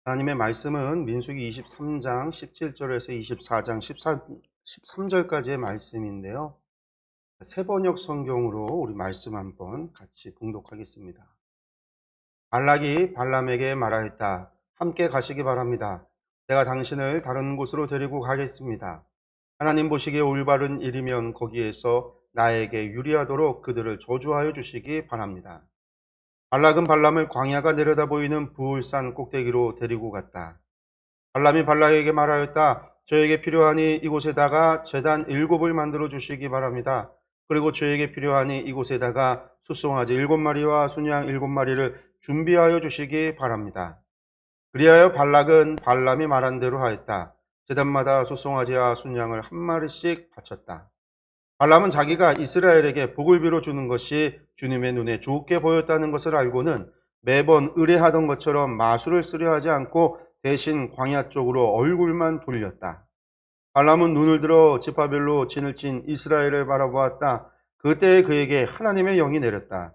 하나님의 말씀은 민수기 23장 17절에서 24장 13절까지의 말씀인데요. 세번역 성경으로 우리 말씀 한번 같이 봉독하겠습니다. 발락이 발람에게 말하였다. 함께 가시기 바랍니다. 내가 당신을 다른 곳으로 데리고 가겠습니다. 하나님 보시기에 올바른 일이면 거기에서 나에게 유리하도록 그들을 저주하여 주시기 바랍니다. 발락은 발람을 광야가 내려다 보이는 부울산 꼭대기로 데리고 갔다. 발람이 발락에게 말하였다. 저에게 필요하니 이곳에다가 제단 7을 만들어 주시기 바랍니다. 그리고 저에게 필요하니 이곳에다가 숫송아지 7마리와 순양 7마리를 준비하여 주시기 바랍니다. 그리하여 발락은 발람이 말한 대로 하였다. 제단마다 숫송아지와 순양을 한 마리씩 바쳤다. 발람은 자기가 이스라엘에게 복을 빌어 주는 것이 주님의 눈에 좋게 보였다는 것을 알고는 매번 의뢰하던 것처럼 마술을 쓰려 하지 않고 대신 광야 쪽으로 얼굴만 돌렸다. 발람은 눈을 들어 지파별로 진을 친 이스라엘을 바라보았다. 그때 그에게 하나님의 영이 내렸다.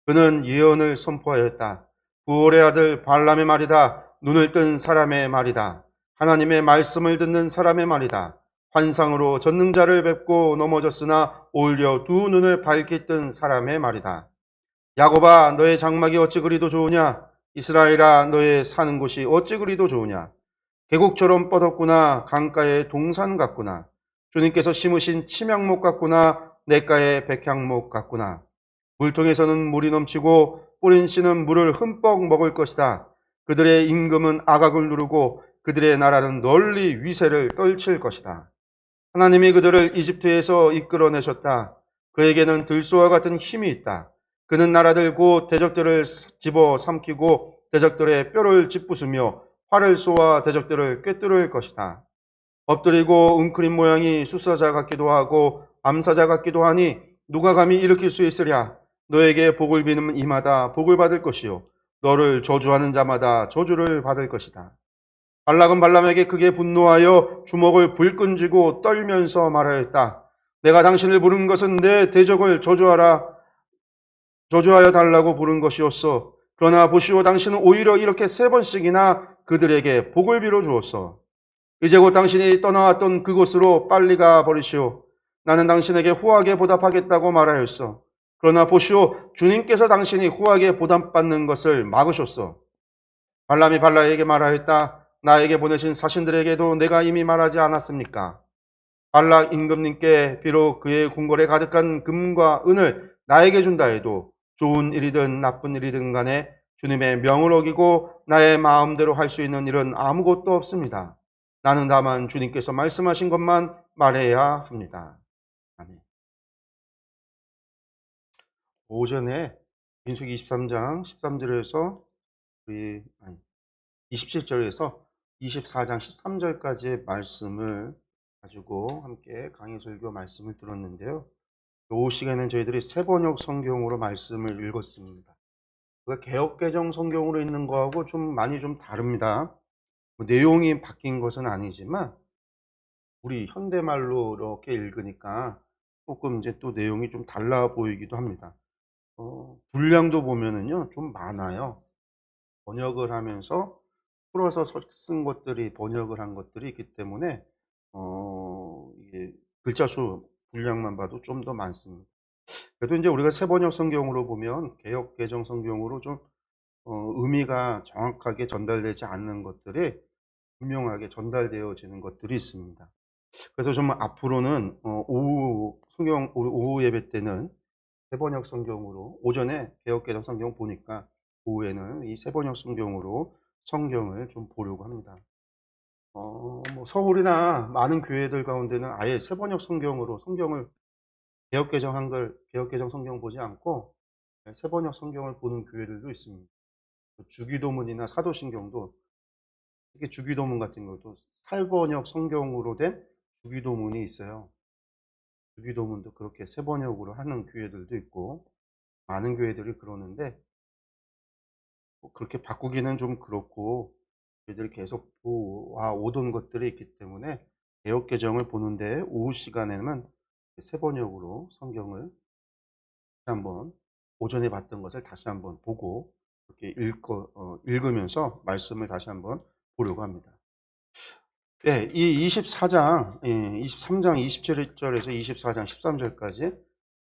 그는 예언을 선포하였다. 부올의 아들 발람의 말이다. 눈을 뜬 사람의 말이다. 하나님의 말씀을 듣는 사람의 말이다. 환상으로 전능자를 뵙고 넘어졌으나 오히려 두 눈을 밝게 뜬 사람의 말이다. 야곱아, 너의 장막이 어찌 그리도 좋으냐? 이스라엘아, 너의 사는 곳이 어찌 그리도 좋으냐? 계곡처럼 뻗었구나. 강가의 동산 같구나. 주님께서 심으신 침향목 같구나. 냇가의 백향목 같구나. 물통에서는 물이 넘치고 뿌린 씨는 물을 흠뻑 먹을 것이다. 그들의 임금은 악악을 누르고 그들의 나라는 널리 위세를 떨칠 것이다. 하나님이 그들을 이집트에서 이끌어내셨다. 그에게는 들소와 같은 힘이 있다. 그는 나라들 곧 대적들을 집어 삼키고 대적들의 뼈를 짓부수며 활을 쏘아 대적들을 꿰뚫을 것이다. 엎드리고 웅크린 모양이 수사자 같기도 하고 암사자 같기도 하니 누가 감히 일으킬 수 있으랴. 너에게 복을 비는 이마다 복을 받을 것이요 너를 저주하는 자마다 저주를 받을 것이다. 발락은 발람에게 크게 분노하여 주먹을 불끈 쥐고 떨면서 말하였다. 내가 당신을 부른 것은 내 대적을 저주하여 달라고 부른 것이었어. 그러나 보시오, 당신은 오히려 이렇게 3번씩이나 그들에게 복을 빌어 주었어. 이제 곧 당신이 떠나왔던 그곳으로 빨리 가 버리시오. 나는 당신에게 후하게 보답하겠다고 말하였어. 그러나 보시오, 주님께서 당신이 후하게 보답받는 것을 막으셨어. 발람이 발락에게 말하였다. 나에게 보내신 사신들에게도 내가 이미 말하지 않았습니까? 발락 임금님께 비록 그의 궁궐에 가득한 금과 은을 나에게 준다 해도 좋은 일이든 나쁜 일이든 간에 주님의 명을 어기고 나의 마음대로 할 수 있는 일은 아무것도 없습니다. 나는 다만 주님께서 말씀하신 것만 말해야 합니다. 아멘. 오전에 민수기 23장 13절에서 27절에서 24장 13절까지의 말씀을 가지고 함께 강해설교 말씀을 들었는데요. 이 시간에는 저희들이 세번역 성경으로 말씀을 읽었습니다. 개역개정 성경으로 읽는 거하고 좀 많이 좀 다릅니다. 내용이 바뀐 것은 아니지만 우리 현대말로 이렇게 읽으니까 조금 이제 또 내용이 좀 달라 보이기도 합니다. 분량도 보면은요 좀 많아요. 번역을 하면서 풀어서 쓴 것들이 번역을 한 것들이 있기 때문에 이게 글자 수 분량만 봐도 좀 더 많습니다. 그래도 이제 우리가 세번역 성경으로 보면 개역 개정 성경으로 좀 의미가 정확하게 전달되지 않는 것들이 분명하게 전달되어지는 것들이 있습니다. 그래서 좀 앞으로는 오후 예배 때는 세번역 성경으로, 오전에 개역 개정 성경 보니까 오후에는 이 세번역 성경으로 성경을 좀 보려고 합니다. 서울이나 많은 교회들 가운데는 아예 세번역 성경으로 성경을 개역 개정 성경 보지 않고 세번역 성경을 보는 교회들도 있습니다. 주기도문이나 사도신경도, 특히 주기도문 같은 것도 8번역 성경으로 된 주기도문이 있어요. 주기도문도 그렇게 세번역으로 하는 교회들도 있고 많은 교회들이 그러는데 그렇게 바꾸기는 좀 그렇고 저희들이 계속 보아 오던 것들이 있기 때문에 개역 개정을 보는데 오후 시간에는 세 번역으로 성경을 한번 오전에 봤던 것을 다시 한번 보고 이렇게 읽으면서 말씀을 다시 한번 보려고 합니다. 예, 이 24장, 23장 27절에서 24장 13절까지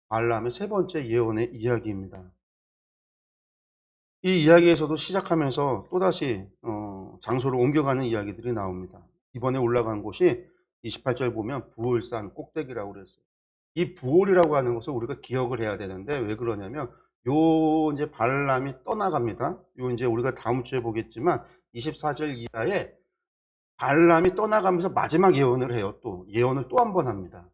발람의 세 번째 예언의 이야기입니다. 이 이야기에서도 시작하면서 또다시 장소를 옮겨가는 이야기들이 나옵니다. 이번에 올라간 곳이 28절 보면 부올산 꼭대기라고 그랬어요. 이 부올이라고 하는 것을 우리가 기억을 해야 되는데 왜 그러냐면 요 이제 발람이 떠나갑니다. 요 이제 우리가 다음 주에 보겠지만 24절 이하에 발람이 떠나가면서 마지막 예언을 해요. 또 예언을 또 한 번 합니다.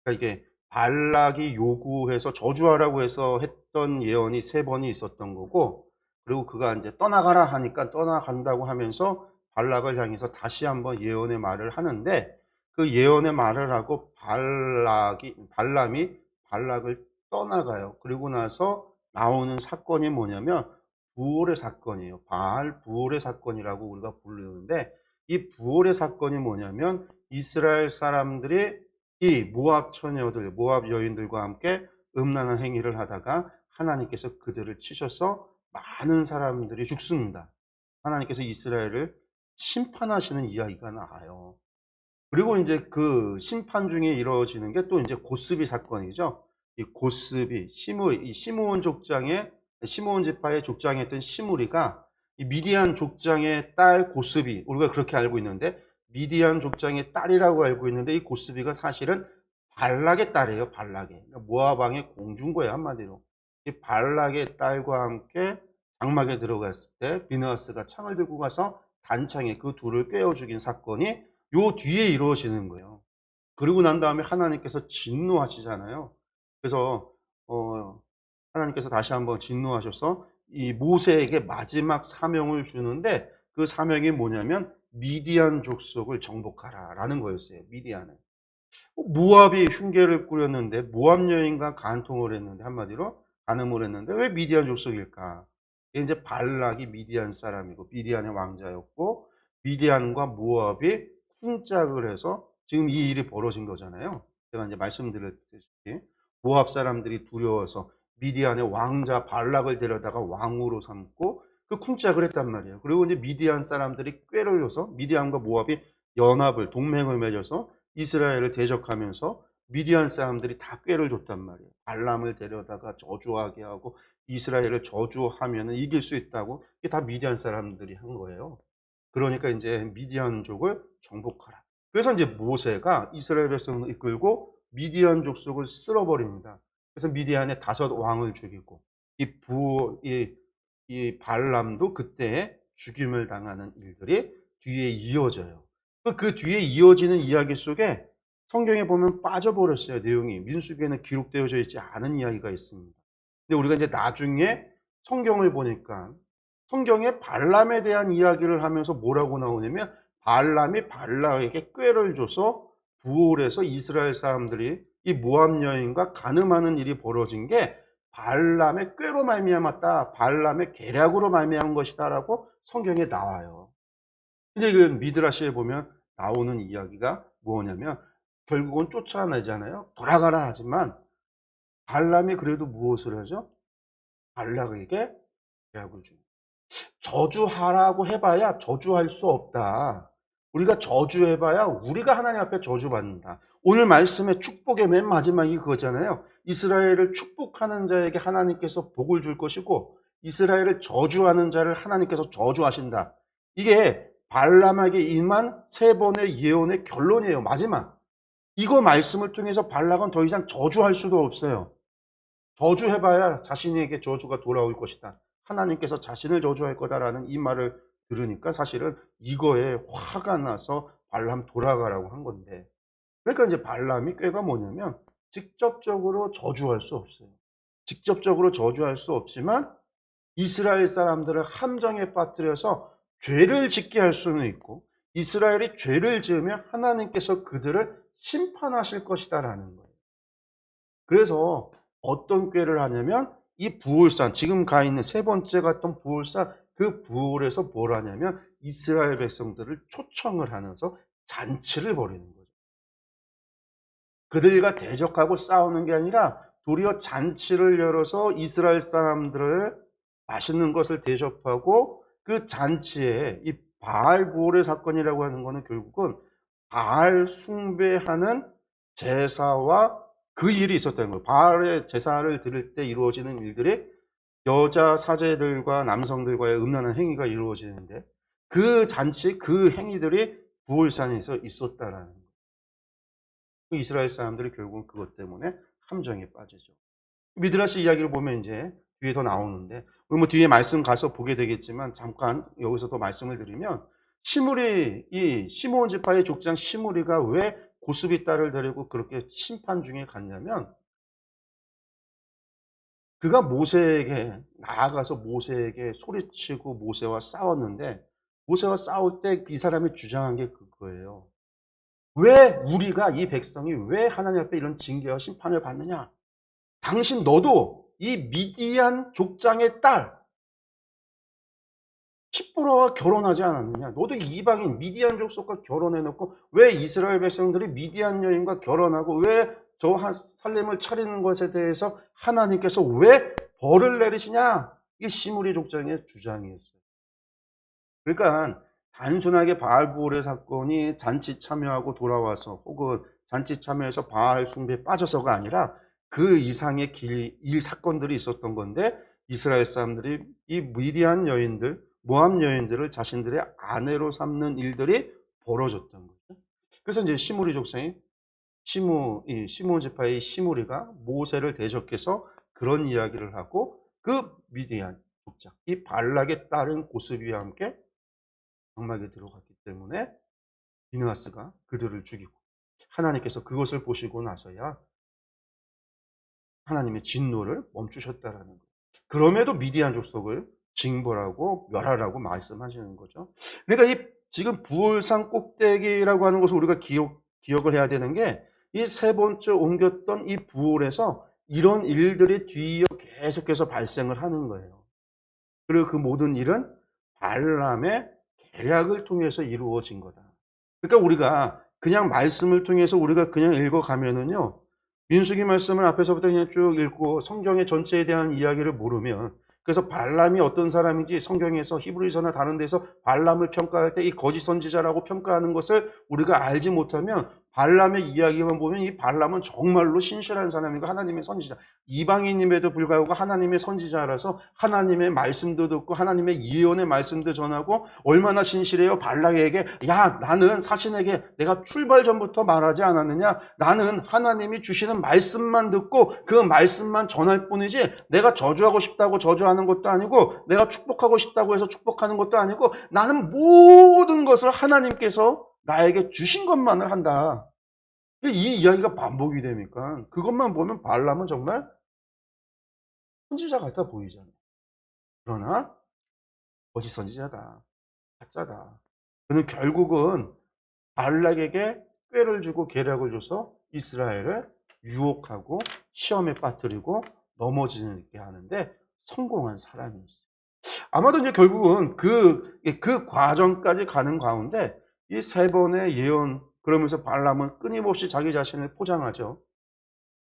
그러니까 이게 발락이 요구해서 저주하라고 해서 했던 예언이 세 번이 있었던 거고, 그리고 그가 이제 떠나가라 하니까 떠나간다고 하면서 발락을 향해서 다시 한번 예언의 말을 하는데, 그 예언의 말을 하고 발람이 발락을 떠나가요. 그리고 나서 나오는 사건이 뭐냐면 부올의 사건이에요. 바알 부올의 사건이라고 우리가 부르는데, 이 부올의 사건이 뭐냐면 이스라엘 사람들이 이 모압 처녀들, 모압 여인들과 함께 음란한 행위를 하다가 하나님께서 그들을 치셔서 많은 사람들이 죽습니다. 하나님께서 이스라엘을 심판하시는 이야기가 나와요. 그리고 이제 그 심판 중에 이루어지는 게 또 이제 고스비 사건이죠. 이 고스비, 이 시므온 족장의, 시므온 지파의 족장이었던 시므리가 이 미디안 족장의 딸 고스비, 우리가 그렇게 알고 있는데, 미디안 족장의 딸이라고 알고 있는데, 이 고스비가 사실은 발락의 딸이에요, 발락의. 그러니까 모압 왕의 공주인 거예요, 한마디로. 이 발락의 딸과 함께 장막에 들어갔을 때 비느하스가 창을 들고 가서 단창에 그 둘을 꿰어 죽인 사건이 요 뒤에 이루어지는 거예요. 그러고 난 다음에 하나님께서 진노하시잖아요. 그래서 하나님께서 다시 한번 진노하셔서 이 모세에게 마지막 사명을 주는데, 그 사명이 뭐냐면 미디안 족속을 정복하라라는 거였어요. 미디안을. 모압이 흉계를 꾸렸는데, 모압 여인과 간통을 했는데, 한마디로 간음을 했는데 왜 미디안 족속일까? 이게 이제 발락이 미디안 사람이고 미디안의 왕자였고, 미디안과 모압이 쿵짝을 해서 지금 이 일이 벌어진 거잖아요. 제가 이제 말씀드렸듯이 모압 사람들이 두려워서 미디안의 왕자 발락을 데려다가 왕으로 삼고 그 쿵짝을 했단 말이에요. 그리고 이제 미디안 사람들이 꾀를 줘서 미디안과 모압이 연합을, 동맹을 맺어서 이스라엘을 대적하면서 미디안 사람들이 다 꾀를 줬단 말이에요. 발람을 데려다가 저주하게 하고 이스라엘을 저주하면 이길 수 있다고. 이게 다 미디안 사람들이 한 거예요. 그러니까 이제 미디안족을 정복하라. 그래서 이제 모세가 이스라엘 백성을 이끌고 미디안 족속을 쓸어버립니다. 그래서 미디안의 5왕을 죽이고 이 발람도 그때 죽임을 당하는 일들이 뒤에 이어져요. 그 뒤에 이어지는 이야기 속에 성경에 보면 빠져버렸어요. 내용이 민수기에는 기록되어져 있지 않은 이야기가 있습니다. 근데 우리가 이제 나중에 성경을 보니까 성경에 발람에 대한 이야기를 하면서 뭐라고 나오냐면 발람이 발락에게 꾀를 줘서 부올에서 이스라엘 사람들이 이 모압 여인과 간음하는 일이 벌어진 게 발람의 꾀로 말미암았다, 발람의 계략으로 말미암은 것이다라고 성경에 나와요. 근데 그 미드라시에 보면 나오는 이야기가 뭐냐면 결국은 쫓아내잖아요. 돌아가라 하지만 발람이 그래도 무엇을 하죠? 발락에게 계약을 줍니다. 저주하라고 해봐야 저주할 수 없다. 우리가 저주해봐야 우리가 하나님 앞에 저주받는다. 오늘 말씀의 축복의 맨 마지막이 그거잖아요. 이스라엘을 축복하는 자에게 하나님께서 복을 줄 것이고 이스라엘을 저주하는 자를 하나님께서 저주하신다. 이게 발람에게 임한 세 번의 예언의 결론이에요. 마지막. 이거 말씀을 통해서 발락은 더 이상 저주할 수도 없어요. 저주해봐야 자신에게 저주가 돌아올 것이다. 하나님께서 자신을 저주할 거다라는 이 말을 들으니까 사실은 이거에 화가 나서 발람 돌아가라고 한 건데. 그러니까 이제 발람이 꾀가 뭐냐면 직접적으로 저주할 수 없어요. 직접적으로 저주할 수 없지만 이스라엘 사람들을 함정에 빠뜨려서 죄를 짓게 할 수는 있고, 이스라엘이 죄를 지으면 하나님께서 그들을 심판하실 것이다라는 거예요. 그래서 어떤 꾀를 하냐면 이 부올산, 지금 가 있는 세 번째 갔던 부올산, 그 부올에서 뭘 하냐면 이스라엘 백성들을 초청을 하면서 잔치를 벌이는 거죠. 그들과 대적하고 싸우는 게 아니라 도리어 잔치를 열어서 이스라엘 사람들을 맛있는 것을 대접하고 그 잔치에 이 바알 부올의 사건이라고 하는 거는 결국은 바알 숭배하는 제사와 그 일이 있었다는 거예요. 바알의 제사를 드릴 때 이루어지는 일들이 여자 사제들과 남성들과의 음란한 행위가 이루어지는데 그 잔치, 그 행위들이 부올산에서 있었다라는 거예요. 이스라엘 사람들이 결국은 그것 때문에 함정에 빠지죠. 미드라시 이야기를 보면 이제 뒤에 더 나오는데, 우리 뭐 뒤에 말씀 가서 보게 되겠지만 잠깐 여기서 더 말씀을 드리면, 시므리, 이 시므온 지파의 족장 시므리가 왜 고스비 딸을 데리고 그렇게 심판 중에 갔냐면, 그가 모세에게 나아가서 모세에게 소리치고 모세와 싸웠는데, 모세와 싸울 때 이 사람이 주장한 게 그거예요. 왜 우리가, 이 백성이 왜 하나님 앞에 이런 징계와 심판을 받느냐? 당신 너도 이 미디안 족장의 딸 십보라와 결혼하지 않았느냐? 너도 이방인 미디안 족속과 결혼해놓고 왜 이스라엘 백성들이 미디안 여인과 결혼하고 왜 저 살림을 차리는 것에 대해서 하나님께서 왜 벌을 내리시냐? 이게 시므리 족장의 주장이었어요. 그러니까 단순하게 바알부올의 사건이 잔치 참여하고 돌아와서 혹은 잔치 참여해서 바알 숭배에 빠져서가 아니라 그 이상의 일 사건들이 있었던 건데, 이스라엘 사람들이 이 미디안 여인들, 모압 여인들을 자신들의 아내로 삼는 일들이 벌어졌던 거죠. 그래서 이제 시므리 족장이 시므온 지파의 시므리가 모세를 대적해서 그런 이야기를 하고 그 미디안 족장, 이 발락의 딸인 고스비와 함께 장막에 들어갔기 때문에 비느하스가 그들을 죽이고, 하나님께서 그것을 보시고 나서야 하나님의 진노를 멈추셨다라는 거예요. 그럼에도 미디안 족속을 징벌하고 멸하라고 말씀하시는 거죠. 그러니까 이 지금 부올산 꼭대기라고 하는 것을 우리가 기억을 해야 되는 게, 이 세 번째 옮겼던 이 부올에서 이런 일들이 뒤이어 계속해서 발생을 하는 거예요. 그리고 그 모든 일은 발람의 계략을 통해서 이루어진 거다. 그러니까 우리가 그냥 말씀을 통해서 우리가 그냥 읽어가면은요, 민수기 말씀을 앞에서부터 그냥 쭉 읽고 성경의 전체에 대한 이야기를 모르면, 그래서 발람이 어떤 사람인지 성경에서 히브리서나 다른 데서 발람을 평가할 때 이 거짓 선지자라고 평가하는 것을 우리가 알지 못하면, 발람의 이야기만 보면 이 발람은 정말로 신실한 사람이고 하나님의 선지자, 이방인임에도 불구하고 하나님의 선지자라서 하나님의 말씀도 듣고 하나님의 예언의 말씀도 전하고 얼마나 신실해요. 발락에게, 야, 나는 사신에게 내가 출발 전부터 말하지 않았느냐? 나는 하나님이 주시는 말씀만 듣고 그 말씀만 전할 뿐이지 내가 저주하고 싶다고 저주하는 것도 아니고 내가 축복하고 싶다고 해서 축복하는 것도 아니고 나는 모든 것을 하나님께서 나에게 주신 것만을 한다. 이 이야기가 반복이 되니까 그것만 보면 발람은 정말 선지자 같아 보이잖아요. 그러나 거짓 선지자다. 가짜다. 그는 결국은 발락에게 꾀를 주고 계략을 줘서 이스라엘을 유혹하고 시험에 빠뜨리고 넘어지게 하는데 성공한 사람이었어요. 아마도 이제 결국은 그 과정까지 가는 가운데 이 세 번의 예언, 그러면서 발람은 끊임없이 자기 자신을 포장하죠.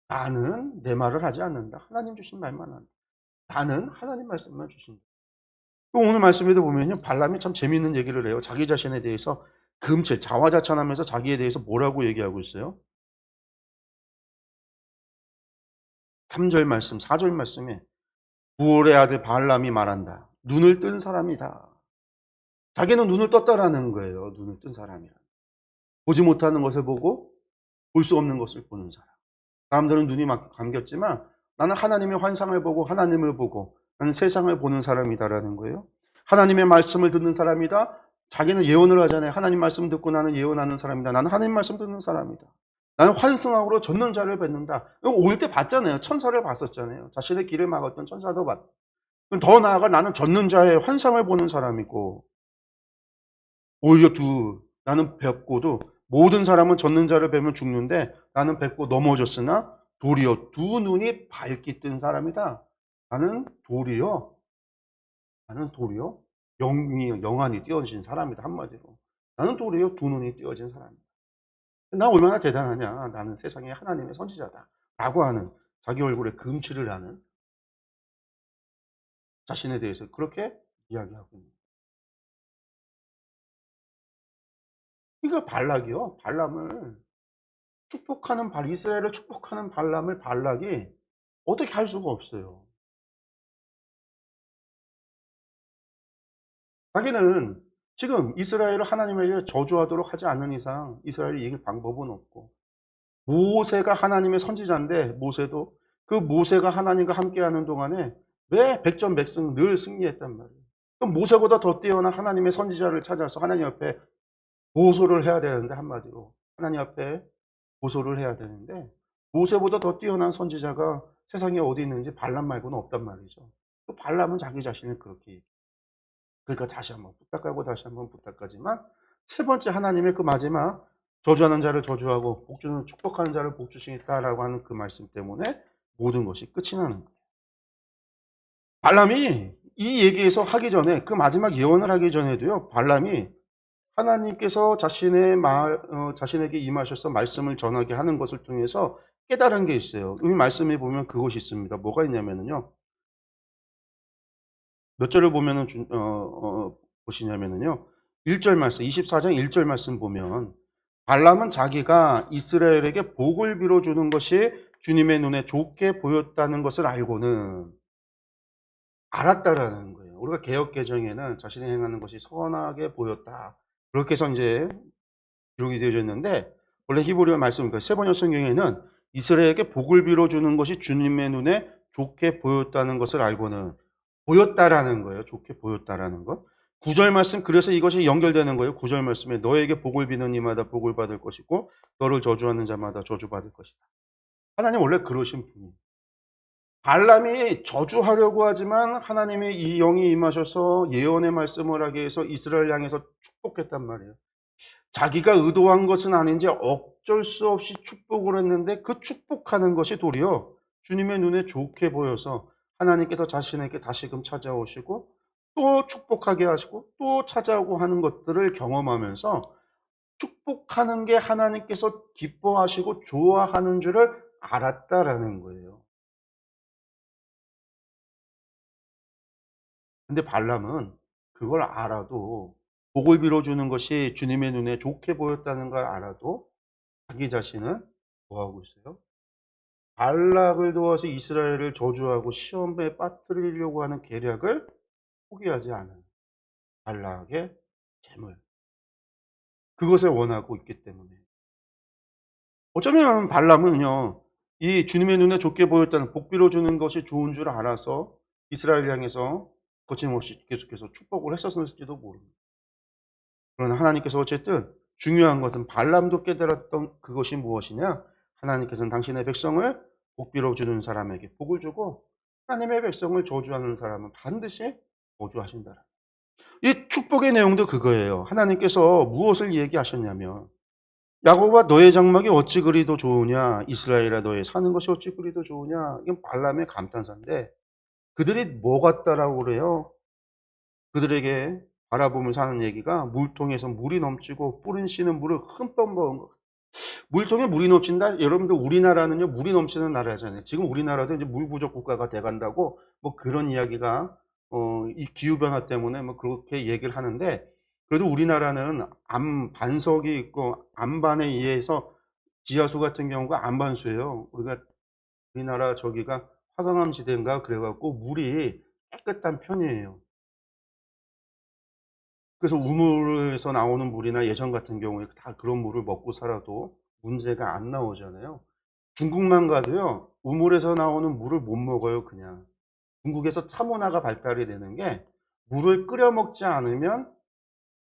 나는 내 말을 하지 않는다. 하나님 주신 말만 한다. 나는 하나님 말씀만 주신다. 오늘 말씀에도 보면요, 발람이 참 재미있는 얘기를 해요. 자기 자신에 대해서 금칠, 자화자찬하면서 자기에 대해서 뭐라고 얘기하고 있어요? 3절 말씀, 4절 말씀에 부올의 아들 발람이 말한다. 눈을 뜬 사람이다. 자기는 눈을 떴다라는 거예요. 눈을 뜬 사람이라. 보지 못하는 것을 보고 볼 수 없는 것을 보는 사람. 사람들은 눈이 막 감겼지만 나는 하나님의 환상을 보고 하나님을 보고 나는 세상을 보는 사람이다라는 거예요. 하나님의 말씀을 듣는 사람이다. 자기는 예언을 하잖아요. 하나님 말씀 듣고 나는 예언하는 사람이다. 나는 하나님 말씀 듣는 사람이다. 나는 환승함으로 젖는 자를 뵙는다. 올 때 봤잖아요. 천사를 봤었잖아요. 자신의 길을 막았던 천사도 봤. 더 나아가 나는 젖는 자의 환상을 보는 사람이고, 오히려 나는 뵙고도, 모든 사람은 젖는 자를 뵈면 죽는데 나는 뵙고 넘어졌으나 도리어 두 눈이 밝게 뜬 사람이다. 나는 도리어 영안이 띄어진 사람이다. 한마디로 나는 도리어 두 눈이 띄어진 사람이다. "나 얼마나 대단하냐. 나는 세상에 하나님의 선지자다." 라고 하는, 자기 얼굴에 금칠을 하는 자신에 대해서 그렇게 이야기하고 있는, 그러니까 발락이요. 발람을 축복하는 이스라엘을 축복하는 발람을 발락이 어떻게 할 수가 없어요. 자기는 지금 이스라엘을 하나님에게 저주하도록 하지 않는 이상 이스라엘이 이길 방법은 없고, 모세가 하나님의 선지자인데 모세도 그 모세가 하나님과 함께하는 동안에 매 백전백승 늘 승리했단 말이에요. 그럼 모세보다 더 뛰어난 하나님의 선지자를 찾아서 하나님 앞에 보소를 해야 되는데, 한마디로 하나님 앞에 보소를 해야 되는데, 모세보다 더 뛰어난 선지자가 세상에 어디 있는지 발람 말고는 없단 말이죠. 또 발람은 자기 자신을 그렇게 얘기해요. 그러니까 다시 한번 부탁하고 다시 한번 부탁하지만, 세 번째 하나님의 그 마지막 저주하는 자를 저주하고 복주는 축복하는 자를 복주시겠다라고 하는 그 말씀 때문에 모든 것이 끝이 나는 거예요. 발람이 이 얘기에서 하기 전에, 그 마지막 예언을 하기 전에도요, 발람이 하나님께서 자신에게 임하셔서 말씀을 전하게 하는 것을 통해서 깨달은 게 있어요. 이 말씀에 보면 그것이 있습니다. 뭐가 있냐면요. 몇 절을 보면은 보시냐면요. 1절 말씀, 24장 1절 말씀 보면, 발람은 자기가 이스라엘에게 복을 빌어주는 것이 주님의 눈에 좋게 보였다는 것을 알았다라는 거예요. 우리가 개역 개정에는 자신이 행하는 것이 선하게 보였다, 그렇게 해서 이제 기록이 되어져 있는데, 원래 히브리어 말씀, 그 세번역 성경에는 이스라엘에게 복을 빌어주는 것이 주님의 눈에 좋게 보였다는 것을 알고는, 보였다라는 거예요. 좋게 보였다라는 것. 9절 말씀, 그래서 이것이 연결되는 거예요. 9절 말씀에 너에게 복을 비는 이마다 복을 받을 것이고 너를 저주하는 자마다 저주받을 것이다. 하나님 원래 그러신 분이에요. 발람이 저주하려고 하지만 하나님의 이 영이 임하셔서 예언의 말씀을 하게 해서 이스라엘 향해서 축복했단 말이에요. 자기가 의도한 것은 아닌지 어쩔 수 없이 축복을 했는데, 그 축복하는 것이 도리어 주님의 눈에 좋게 보여서 하나님께서 자신에게 다시금 찾아오시고 또 축복하게 하시고 또 찾아오고 하는 것들을 경험하면서, 축복하는 게 하나님께서 기뻐하시고 좋아하는 줄을 알았다라는 거예요. 근데 발람은 그걸 알아도, 복을 빌어주는 것이 주님의 눈에 좋게 보였다는 걸 알아도 자기 자신은 뭐하고 있어요? 발락을 도와서 이스라엘을 저주하고 시험에 빠뜨리려고 하는 계략을 포기하지 않은 발락의 재물, 그것을 원하고 있기 때문에, 어쩌면 발람은요, 이 주님의 눈에 좋게 보였다는 복 빌어주는 것이 좋은 줄 알아서 이스라엘 향해서 거침없이 계속해서 축복을 했었을지도 모릅니다. 그러나 하나님께서 어쨌든 중요한 것은, 발람도 깨달았던 그것이 무엇이냐? 하나님께서는 당신의 백성을 복 빌어주는 사람에게 복을 주고 하나님의 백성을 저주하는 사람은 반드시 저주하신다. 이 축복의 내용도 그거예요. 하나님께서 무엇을 얘기하셨냐면, 야곱아 너의 장막이 어찌 그리도 좋으냐, 이스라엘아 너의 사는 것이 어찌 그리도 좋으냐. 이건 발람의 감탄사인데, 그들이 뭐 같다라고 그래요? 그들에게 바라보면서 하는 얘기가, 물통에서 물이 넘치고 뿌린 씨는 물을 흠뻑 먹은 것. 물통에 물이 넘친다? 여러분들 우리나라는요 물이 넘치는 나라잖아요. 지금 우리나라도 이제 물 부족 국가가 돼 간다고 뭐 그런 이야기가, 이 기후 변화 때문에 뭐 그렇게 얘기를 하는데, 그래도 우리나라는 반석이 있고 안반에 의해서 지하수 같은 경우가 안반수예요. 우리나라 저기가 화강암 지대인가 그래 갖고 물이 깨끗한 편이에요. 그래서 우물에서 나오는 물이나 예전 같은 경우에 다 그런 물을 먹고 살아도 문제가 안 나오잖아요. 중국만 가도요, 우물에서 나오는 물을 못 먹어요, 그냥. 중국에서 차문화가 발달이 되는 게, 물을 끓여 먹지 않으면,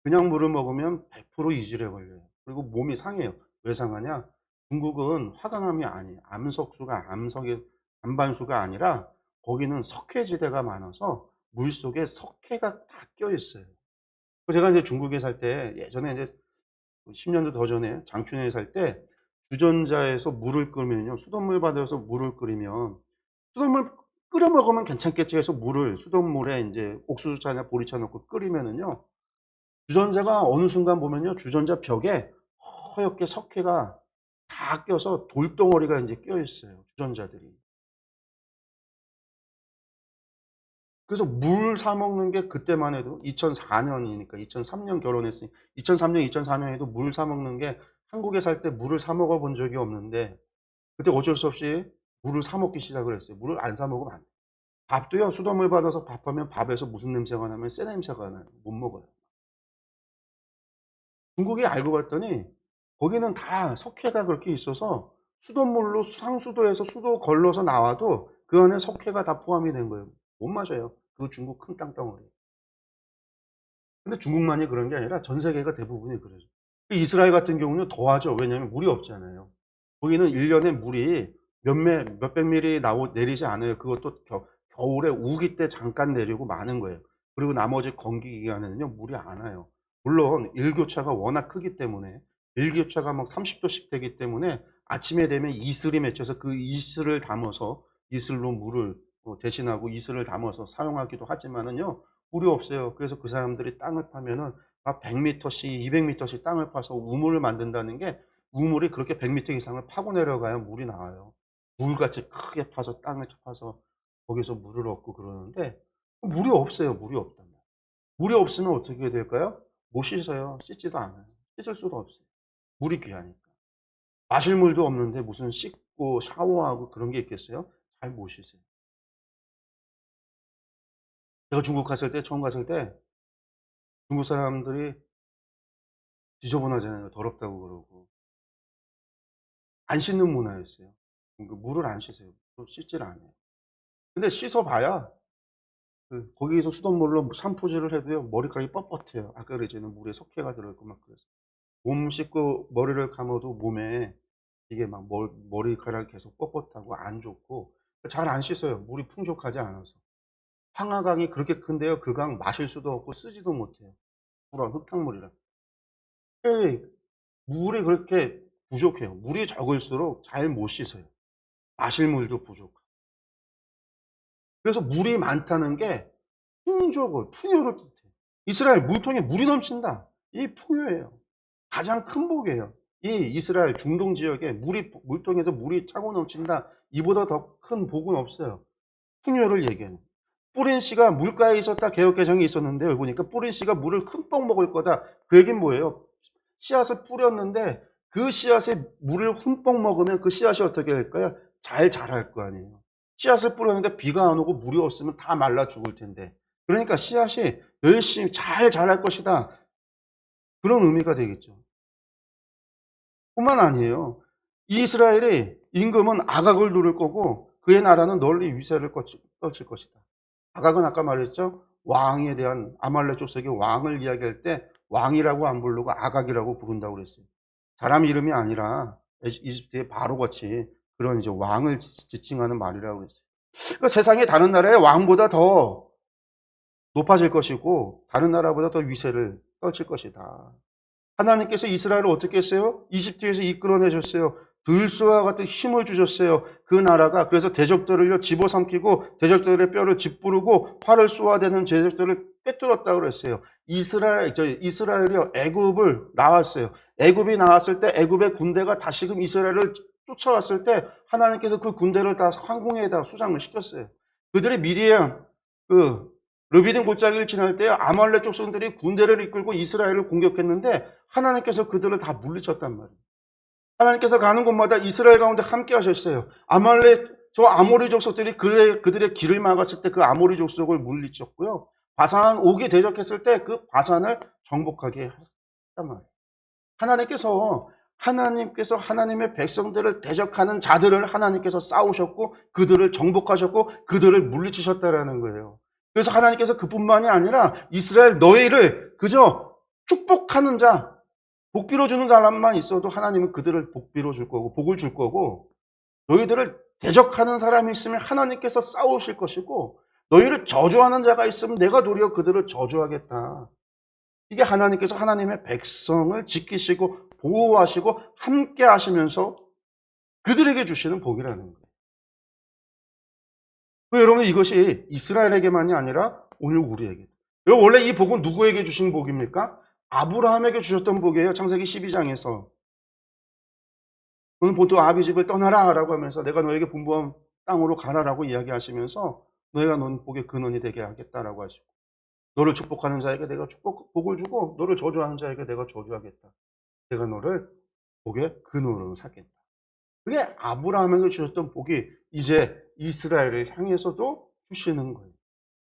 그냥 물을 먹으면 100% 이질에 걸려요. 그리고 몸이 상해요. 왜 상하냐? 중국은 화강암이 아니에요. 암반수가 아니라 거기는 석회지대가 많아서 물 속에 석회가 다 껴 있어요. 제가 이제 중국에 살 때, 예전에 이제 10년도 더 전에 장춘에 살 때, 주전자에서 물을 끓이면요, 수돗물 받아서 물을 끓이면, 수돗물 끓여 먹으면 괜찮겠지 해서 물을 수돗물에 이제 옥수수차나 보리차 넣고 끓이면은요, 주전자가 어느 순간 보면요, 주전자 벽에 허옇게 석회가 다 껴서 돌덩어리가 이제 껴 있어요, 주전자들이. 그래서 물 사 먹는 게 그때만 해도 2004년이니까 2003년 결혼했으니 2003년, 2004년에도 물 사 먹는 게 한국에 살 때 물을 사 먹어 본 적이 없는데 그때 어쩔 수 없이 물을 사 먹기 시작을 했어요. 물을 안 사 먹으면 안 돼요. 밥도요, 수돗물 받아서 밥하면 밥에서 무슨 냄새가 나면 쎄 냄새가 나요. 못 먹어요. 중국에 알고 봤더니 거기는 다 석회가 그렇게 있어서 수돗물로 상수도에서 수도 걸러서 나와도 그 안에 석회가 다 포함이 된 거예요. 못 마셔요. 그 중국 큰 땅덩어리. 근데 중국만이 그런 게 아니라 전 세계가 대부분이 그래요. 이스라엘 같은 경우는 더하죠. 왜냐하면 물이 없잖아요. 거기는 1년에 물이 몇백 밀리 내리지 않아요. 그것도 겨울에 우기 때 잠깐 내리고 마는 거예요. 그리고 나머지 건기 기간에는요, 물이 안 와요. 물론 일교차가 워낙 크기 때문에 일교차가 막 30도씩 되기 때문에 아침에 되면 이슬이 맺혀서 그 이슬을 담아서 이슬로 물을 대신하고 이슬을 담아서 사용하기도 하지만은요, 물이 없어요. 그래서 그 사람들이 땅을 파면은 막 100m씩 200m씩 땅을 파서 우물을 만든다는 게 우물이 그렇게 100m 이상을 파고 내려가야 물이 나와요. 물같이 크게 파서 땅을 파서 거기서 물을 얻고 그러는데 물이 없어요. 물이 없단 말이에요. 물이 없으면 어떻게 될까요? 못 씻어요. 씻지도 않아요. 씻을 수도 없어요. 물이 귀하니까. 마실 물도 없는데 무슨 씻고 샤워하고 그런 게 있겠어요? 잘 못 씻어요. 제가 중국 갔을 때, 처음 갔을 때 중국 사람들이 지저분하잖아요. 더럽다고 그러고. 안 씻는 문화였어요. 그러니까 물을 안 씻어요. 또 씻질 않아요. 근데 씻어봐야 거기서 수돗물로 샴푸질을 해도요, 머리카락이 뻣뻣해요. 아까 그랬잖아요. 물에 석회가 들어있고 막 그래서. 몸 씻고 머리를 감아도 몸에 이게 막 머리카락이 계속 뻣뻣하고 안 좋고 잘 안 씻어요. 물이 풍족하지 않아서. 황하강이 그렇게 큰데요. 그 강 마실 수도 없고 쓰지도 못해요. 물은 흙탕물이라. 예, 물이 그렇게 부족해요. 물이 적을수록 잘 못 씻어요. 마실 물도 부족하고. 그래서 물이 많다는 게 풍요를 뜻해요. 이스라엘 물통에 물이 넘친다. 이 풍요예요. 가장 큰 복이에요. 이 이스라엘 중동 지역에 물통에서 물이 차고 넘친다. 이보다 더 큰 복은 없어요. 풍요를 얘기하는. 뿌린 씨가 물가에 있었다 개혁개정이 있었는데 여기 보니까 뿌린 씨가 물을 흠뻑 먹을 거다. 그 얘기는 뭐예요? 씨앗을 뿌렸는데 그 씨앗에 물을 흠뻑 먹으면 그 씨앗이 어떻게 될까요? 잘 자랄 거 아니에요. 씨앗을 뿌렸는데 비가 안 오고 물이 없으면 다 말라 죽을 텐데. 그러니까 씨앗이 열심히 잘 자랄 것이다. 그런 의미가 되겠죠. 뿐만 아니에요. 이스라엘의 임금은 아각을 누를 거고 그의 나라는 널리 위세를 떨칠 것이다. 아각은 아까 말했죠. 왕에 대한 아말렉 족속의 왕을 이야기할 때 왕이라고 안 부르고 아각이라고 부른다고 그랬어요. 사람 이름이 아니라 이집트의 바로같이 그런 이제 왕을 지칭하는 말이라고 그랬어요. 그러니까 세상의 다른 나라의 왕보다 더 높아질 것이고 다른 나라보다 더 위세를 떨칠 것이다. 하나님께서 이스라엘을 어떻게 했어요? 이집트에서 이끌어내셨어요. 들소와 같은 힘을 주셨어요. 그 나라가 그래서 대적들을요 집어삼키고 대적들의 뼈를 짓부르고 활을 쏘아대는 대적들을 꿰뚫었다고 그랬어요. 이스라엘이요 애굽을 나왔어요. 애굽이 나왔을 때 애굽의 군대가 다시금 이스라엘을 쫓아왔을 때 하나님께서 그 군대를 다 황궁에다 수장을 시켰어요. 그들이 미리암 르비딤 골짜기를 지날 때 아말렉 족속들이 군대를 이끌고 이스라엘을 공격했는데 하나님께서 그들을 다 물리쳤단 말이에요. 하나님께서 가는 곳마다 이스라엘 가운데 함께 하셨어요. 저 아모리 족속들이 그들의 길을 막았을 때 그 아모리 족속을 물리쳤고요. 바산 옥이 대적했을 때 그 바산을 정복하게 했단 말이에요. 하나님께서 하나님의 백성들을 대적하는 자들을 하나님께서 싸우셨고 그들을 정복하셨고 그들을 물리치셨다라는 거예요. 그래서 하나님께서 그뿐만이 아니라 이스라엘 너희를 그저 축복하는 자, 복비로 주는 사람만 있어도 하나님은 그들을 복비로 줄 거고 복을 줄 거고 너희들을 대적하는 사람이 있으면 하나님께서 싸우실 것이고 너희를 저주하는 자가 있으면 내가 도리어 그들을 저주하겠다. 이게 하나님께서 하나님의 백성을 지키시고 보호하시고 함께 하시면서 그들에게 주시는 복이라는 거예요. 여러분 이것이 이스라엘에게만이 아니라 오늘 우리에게. 여러분 원래 이 복은 누구에게 주신 복입니까? 아브라함에게 주셨던 복이에요. 창세기 12장에서. 너는 본토 아비 집을 떠나라 라고 하면서 내가 너에게 분부한 땅으로 가라라고 이야기하시면서 너희가 넌 복의 근원이 되게 하겠다라고 하시고, 너를 축복하는 자에게 내가 복을 주고 너를 저주하는 자에게 내가 저주하겠다. 내가 너를 복의 근원으로 삼겠다. 그게 아브라함에게 주셨던 복이 이제 이스라엘을 향해서도 주시는 거예요.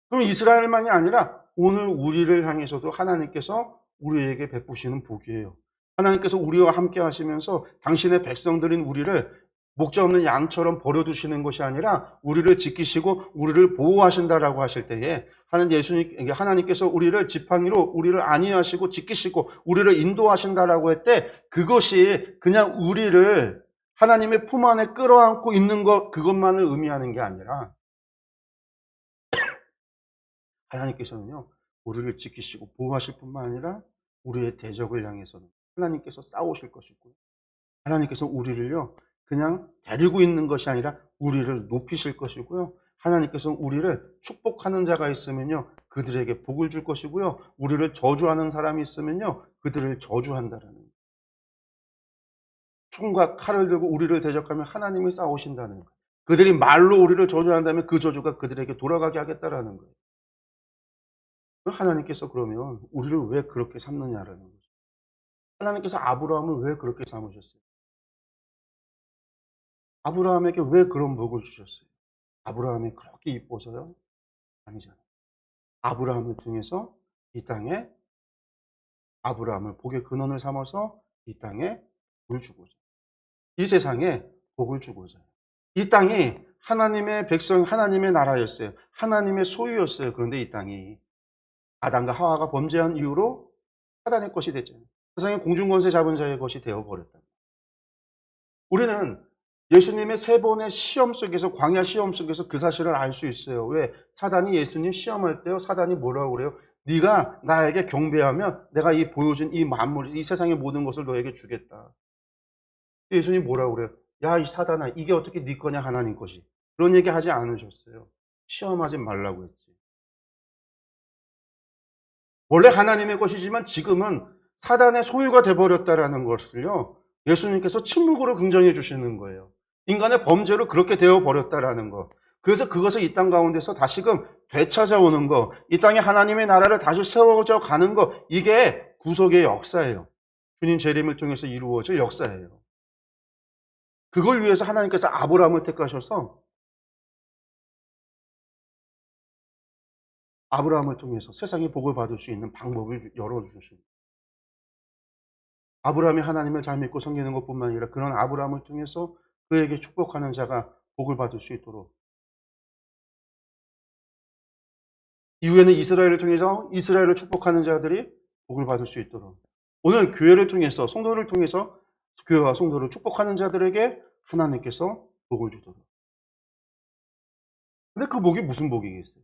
그럼 이스라엘만이 아니라 오늘 우리를 향해서도 하나님께서 우리에게 베푸시는 복이에요. 하나님께서 우리와 함께 하시면서 당신의 백성들인 우리를 목자 없는 양처럼 버려두시는 것이 아니라 우리를 지키시고 우리를 보호하신다라고 하실 때에 하나님께서 우리를 지팡이로 우리를 안위하시고 지키시고 우리를 인도하신다라고 할 때, 그것이 그냥 우리를 하나님의 품 안에 끌어안고 있는 것, 그것만을 의미하는 게 아니라 하나님께서는요, 우리를 지키시고 보호하실 뿐만 아니라 우리의 대적을 향해서는 하나님께서 싸우실 것이고요. 하나님께서 우리를요, 그냥 데리고 있는 것이 아니라 우리를 높이실 것이고요. 하나님께서 우리를 축복하는 자가 있으면요, 그들에게 복을 줄 것이고요. 우리를 저주하는 사람이 있으면요, 그들을 저주한다라는 거예요. 총과 칼을 들고 우리를 대적하면 하나님이 싸우신다는 거예요. 그들이 말로 우리를 저주한다면 그 저주가 그들에게 돌아가게 하겠다라는 거예요. 하나님께서 그러면 우리를 왜 그렇게 삼느냐라는 거죠. 하나님께서 아브라함을 왜 그렇게 삼으셨어요? 아브라함에게 왜 그런 복을 주셨어요? 아브라함이 그렇게 이뻐서요? 아니잖아요. 아브라함을 통해서 이 땅에, 아브라함을 복의 근원을 삼아서 이 땅에 복을 주고자, 이 세상에 복을 주고자. 이 땅이 하나님의 백성, 하나님의 나라였어요. 하나님의 소유였어요. 그런데 이 땅이 아담과 하와가 범죄한 이후로 사단의 것이 됐잖아요. 세상의 공중권세 잡은 자의 것이 되어버렸다. 우리는 예수님의 3번의 시험 속에서, 광야 시험 속에서 그 사실을 알 수 있어요. 왜? 사단이 예수님 시험할 때요, 사단이 뭐라고 그래요? 네가 나에게 경배하면 내가 이 보여준 이 만물, 이 세상의 모든 것을 너에게 주겠다. 예수님 뭐라고 그래요? 야, 이 사단아, 이게 어떻게 네 거냐, 하나님 것이. 그런 얘기 하지 않으셨어요. 시험하지 말라고 했지. 원래 하나님의 것이지만 지금은 사단의 소유가 돼버렸다라는 것을요, 예수님께서 침묵으로 긍정해 주시는 거예요. 인간의 범죄로 그렇게 되어버렸다라는 거. 그래서 그것을 이 땅 가운데서 다시금 되찾아오는 거, 이 땅에 하나님의 나라를 다시 세워져 가는 거, 이게 구속의 역사예요. 주님 재림을 통해서 이루어질 역사예요. 그걸 위해서 하나님께서 아브라함을 택하셔서 아브라함을 통해서 세상의 복을 받을 수 있는 방법을 열어주십니다. 아브라함이 하나님을 잘 믿고 섬기는 것뿐만 아니라 그런 아브라함을 통해서 그에게 축복하는 자가 복을 받을 수 있도록, 이후에는 이스라엘을 통해서 이스라엘을 축복하는 자들이 복을 받을 수 있도록, 오늘 교회를 통해서, 성도를 통해서 교회와 성도를 축복하는 자들에게 하나님께서 복을 주도록. 근데 그 복이 무슨 복이겠어요?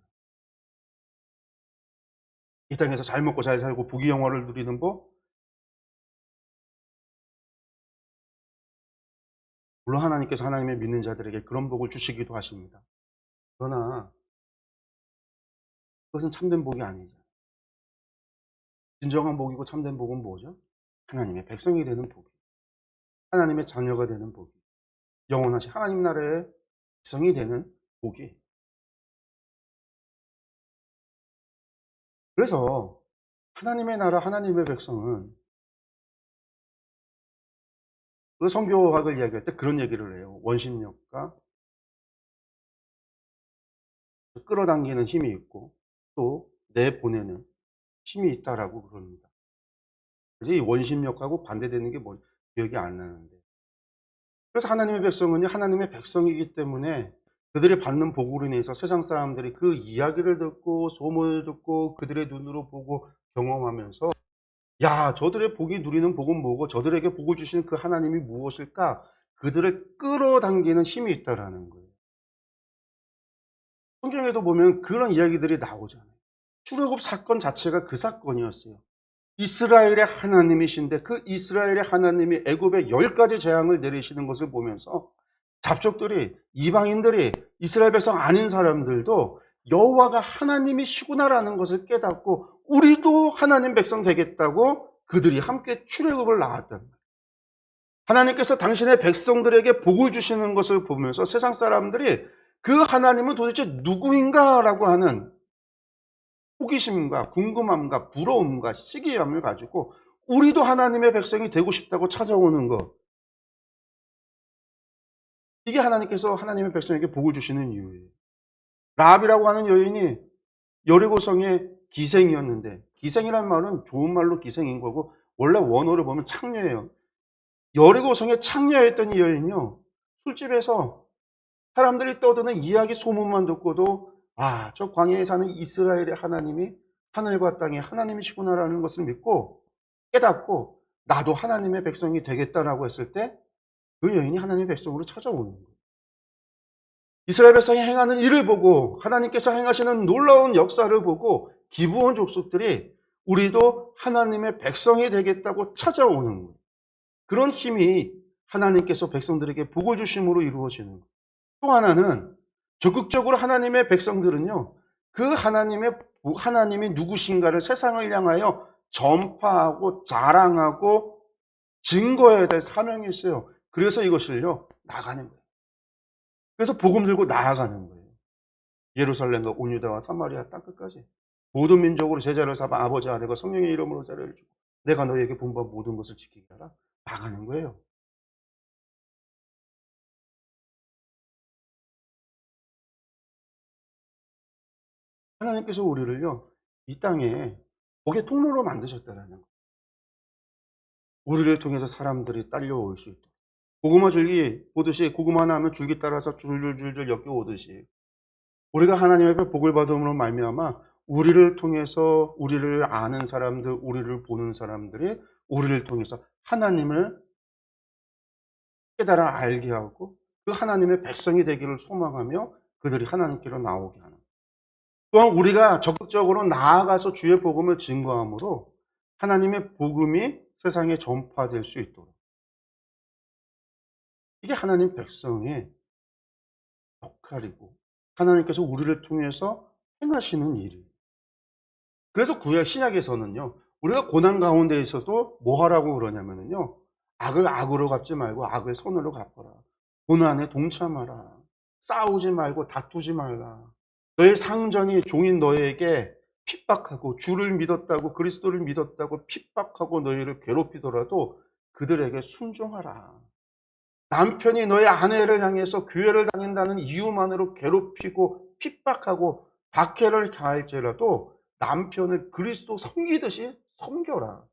이 땅에서 잘 먹고 잘 살고 부귀영화를 누리는 복? 물론 하나님께서 하나님의 믿는 자들에게 그런 복을 주시기도 하십니다. 그러나 그것은 참된 복이 아니죠. 진정한 복이고 참된 복은 뭐죠? 하나님의 백성이 되는 복이, 하나님의 자녀가 되는 복이, 영원하신 하나님 나라의 백성이 되는 복이. 그래서 하나님의 나라, 하나님의 백성은, 그 선교학을 이야기할 때 그런 얘기를 해요. 원심력과 끌어당기는 힘이 있고 또 내보내는 힘이 있다라고 그럽니다. 이제 이 원심력하고 반대되는 게 뭐 기억이 안 나는데. 그래서 하나님의 백성은요, 하나님의 백성이기 때문에 그들이 받는 복으로 인해서 세상 사람들이 그 이야기를 듣고 소문을 듣고 그들의 눈으로 보고 경험하면서, 야, 저들의 복이 누리는 복은 뭐고 저들에게 복을 주시는 그 하나님이 무엇일까? 그들을 끌어당기는 힘이 있다라는 거예요. 성경에도 보면 그런 이야기들이 나오잖아요. 출애굽 사건 자체가 그 사건이었어요. 이스라엘의 하나님이신데 그 이스라엘의 하나님이 애굽에 10가지 재앙을 내리시는 것을 보면서 잡족들이, 이방인들이, 이스라엘 백성 아닌 사람들도 여호와가 하나님이시구나라는 것을 깨닫고 우리도 하나님 백성 되겠다고 그들이 함께 출애굽을 나왔단 말이에요. 하나님께서 당신의 백성들에게 복을 주시는 것을 보면서 세상 사람들이 그 하나님은 도대체 누구인가라고 하는 호기심과 궁금함과 부러움과 시기함을 가지고 우리도 하나님의 백성이 되고 싶다고 찾아오는 것. 이게 하나님께서 하나님의 백성에게 복을 주시는 이유예요. 라합이라고 하는 여인이 여리고성의 기생이었는데, 기생이란 말은 좋은 말로 기생인 거고 원래 원어를 보면 창녀예요. 여리고성의 창녀였던 이 여인이요, 술집에서 사람들이 떠드는 이야기 소문만 듣고도 저 광야에 사는 이스라엘의 하나님이 하늘과 땅의 하나님이시구나라는 것을 믿고 깨닫고 나도 하나님의 백성이 되겠다라고 했을 때 그 여인이 하나님의 백성으로 찾아오는 거예요. 이스라엘 백성이 행하는 일을 보고 하나님께서 행하시는 놀라운 역사를 보고 기브온 족속들이 우리도 하나님의 백성이 되겠다고 찾아오는 거예요. 그런 힘이 하나님께서 백성들에게 복을 주심으로 이루어지는 거예요. 또 하나는 적극적으로 하나님의 백성들은요, 그 하나님이 누구신가를 세상을 향하여 전파하고 자랑하고 증거해야 될 사명이 있어요. 그래서 이것을요, 나가는 거예요. 그래서 복음 들고 나아가는 거예요. 예루살렘과 온 유다와 사마리아 땅끝까지 모든 민족으로 제자를 삼아 아버지 아들과 성령의 이름으로 세례를 주고 내가 너희에게 분부한 모든 것을 지키게 하라. 나가는 거예요. 하나님께서 우리를요, 이 땅에 복의 통로로 만드셨다라는 거예요. 우리를 통해서 사람들이 딸려올 수 있도록. 고구마 줄기 보듯이 고구마 하나 하면 줄기 따라서 줄줄줄줄 엮여오듯이 우리가 하나님의 복을 받음으로 말미암아 우리를 통해서 우리를 아는 사람들, 우리를 보는 사람들이 우리를 통해서 하나님을 깨달아 알게 하고 그 하나님의 백성이 되기를 소망하며 그들이 하나님께로 나오게 하는. 또한 우리가 적극적으로 나아가서 주의 복음을 증거함으로 하나님의 복음이 세상에 전파될 수 있도록. 이게 하나님 백성의 역할이고 하나님께서 우리를 통해서 행하시는 일이에요. 그래서 구약 신약에서는요, 우리가 고난 가운데 있어도 뭐 하라고 그러냐면요, 악을 악으로 갚지 말고 악을 선으로 갚아라. 고난에 동참하라. 싸우지 말고 다투지 말라. 너의 상전이 종인 너에게 핍박하고 주를 믿었다고 그리스도를 믿었다고 핍박하고 너희를 괴롭히더라도 그들에게 순종하라. 남편이 너의 아내를 향해서 교회를 다닌다는 이유만으로 괴롭히고 핍박하고 박해를 가할지라도 남편을 그리스도 섬기듯이 섬겨라.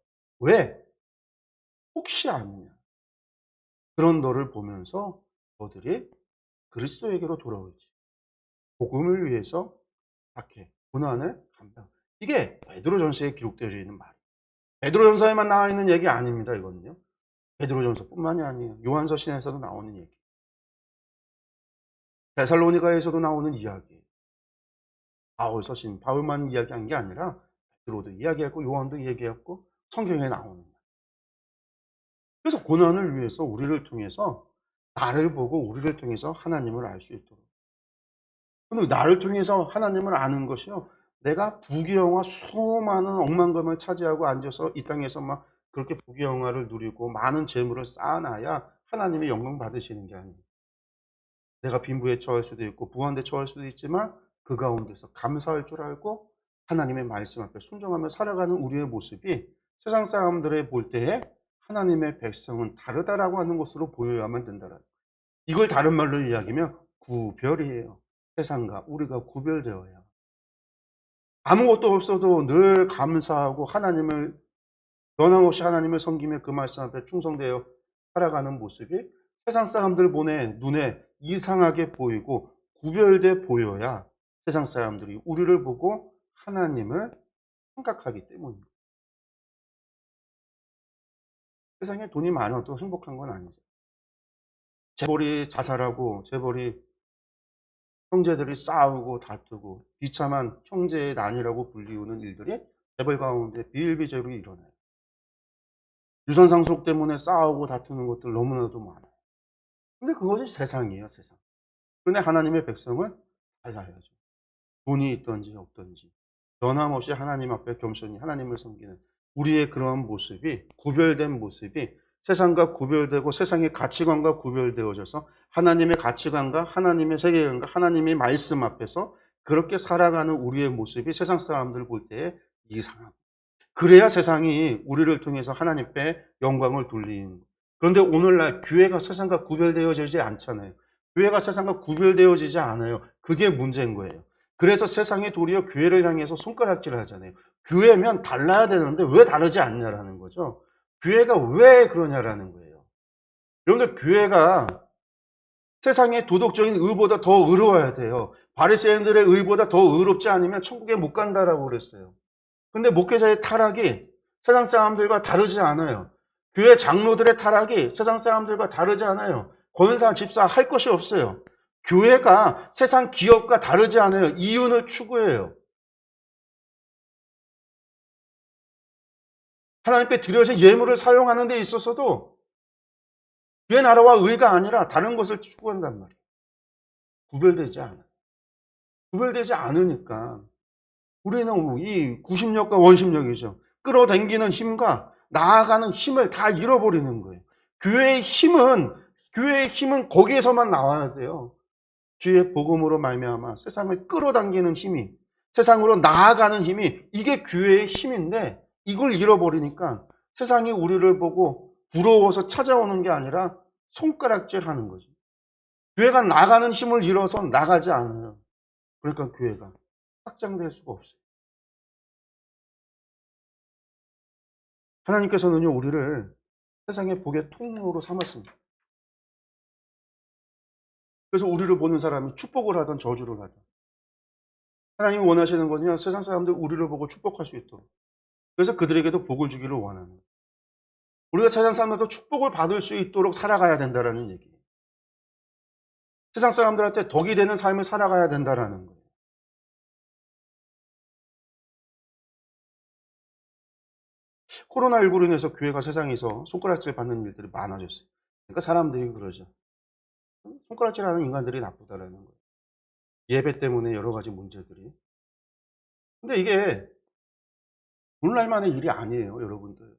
왜? 혹시 아느냐. 그런 너를 보면서 너들이 그리스도에게로 돌아올지. 복음을 위해서 박해, 고난을 감당. 이게 베드로전서에 기록되어 있는 말이에요. 베드로전서에만 나와 있는 얘기 아닙니다. 이거는요. 베드로전서뿐만이 아니에요. 요한서 신에서도 나오는 얘기. 데살로니가에서도 나오는 이야기. 바울 서신, 바울만 이야기한 게 아니라 베드로도 이야기했고 요한도 이야기했고 성경에 나오는 거예요. 그래서 고난을 위해서 우리를 통해서 나를 보고 우리를 통해서 하나님을 알 수 있도록. 근데 나를 통해서 하나님을 아는 것이요, 내가 부귀영화 수많은 억만금을 차지하고 앉아서 이 땅에서 막 그렇게 부귀영화를 누리고 많은 재물을 쌓아놔야 하나님의 영광 받으시는 게 아니에요. 내가 빈부에 처할 수도 있고 부한데 처할 수도 있지만 그 가운데서 감사할 줄 알고 하나님의 말씀 앞에 순종하며 살아가는 우리의 모습이 세상 사람들의 볼 때에 하나님의 백성은 다르다라고 하는 것으로 보여야만 된다라는 거예요. 이걸 다른 말로 이야기하면 구별이에요. 세상과 우리가 구별되어야. 아무것도 없어도 늘 감사하고 하나님을 변함없이 하나님을 섬기며 그 말씀 앞에 충성되어 살아가는 모습이 세상 사람들 눈에 이상하게 보이고 구별돼 보여야 세상 사람들이 우리를 보고 하나님을 생각하기 때문입니다. 세상에 돈이 많아도 행복한 건 아니죠. 재벌이 자살하고 재벌이 형제들이 싸우고 다투고 비참한 형제의 난이라고 불리우는 일들이 재벌 가운데 비일비재로 일어나요. 유선 상속 때문에 싸우고 다투는 것들 너무나도 많아요. 근데 그것이 세상이에요, 세상. 그런데 하나님의 백성은 달라야죠. 돈이 있든지 없든지 변함없이 하나님 앞에 겸손히 하나님을 섬기는 우리의 그러한 모습이, 구별된 모습이 세상과 구별되고 세상의 가치관과 구별되어져서 하나님의 가치관과 하나님의 세계관과 하나님의 말씀 앞에서 그렇게 살아가는 우리의 모습이 세상 사람들 볼 때에 이상하고, 그래야 세상이 우리를 통해서 하나님께 영광을 돌리는. 그런데 오늘날 교회가 세상과 구별되어지지 않잖아요. 교회가 세상과 구별되어지지 않아요. 그게 문제인 거예요. 그래서 세상이 도리어 교회를 향해서 손가락질을 하잖아요. 교회면 달라야 되는데 왜 다르지 않냐라는 거죠. 교회가 왜 그러냐라는 거예요. 여러분들, 교회가 세상의 도덕적인 의보다 더 의로워야 돼요. 바리새인들의 의보다 더 의롭지 않으면 천국에 못 간다라고 그랬어요. 근데 목회자의 타락이 세상 사람들과 다르지 않아요. 교회 장로들의 타락이 세상 사람들과 다르지 않아요. 권사, 집사 할 것이 없어요. 교회가 세상 기업과 다르지 않아요. 이윤을 추구해요. 하나님께 드려진 예물을 사용하는 데 있어서도 그의 나라와 의가 아니라 다른 것을 추구한단 말이에요. 구별되지 않아요. 구별되지 않으니까 우리는 이 구심력과 원심력이죠. 끌어당기는 힘과 나아가는 힘을 다 잃어버리는 거예요. 교회의 힘은 거기에서만 나와야 돼요. 주의 복음으로 말미암아 세상을 끌어당기는 힘이, 세상으로 나아가는 힘이, 이게 교회의 힘인데 이걸 잃어버리니까 세상이 우리를 보고 부러워서 찾아오는 게 아니라 손가락질하는 거죠. 교회가 나가는 힘을 잃어서 나가지 않아요. 그러니까 교회가 확장될 수가 없어요. 하나님께서는요, 우리를 세상의 복의 통로로 삼았습니다. 그래서 우리를 보는 사람이 축복을 하든 저주를 하든, 하나님이 원하시는 건요, 세상 사람들 우리를 보고 축복할 수 있도록, 그래서 그들에게도 복을 주기를 원하는, 우리가 세상 사람들도 축복을 받을 수 있도록 살아가야 된다는 얘기예요. 세상 사람들한테 덕이 되는 삶을 살아가야 된다는 거예요. 코로나19로 인해서 교회가 세상에서 손가락질 받는 일들이 많아졌어요. 그러니까 사람들이 그러죠. 손가락질하는 인간들이 나쁘다라는 거예요. 예배 때문에 여러 가지 문제들이. 근데 이게 오늘날만의 일이 아니에요, 여러분들.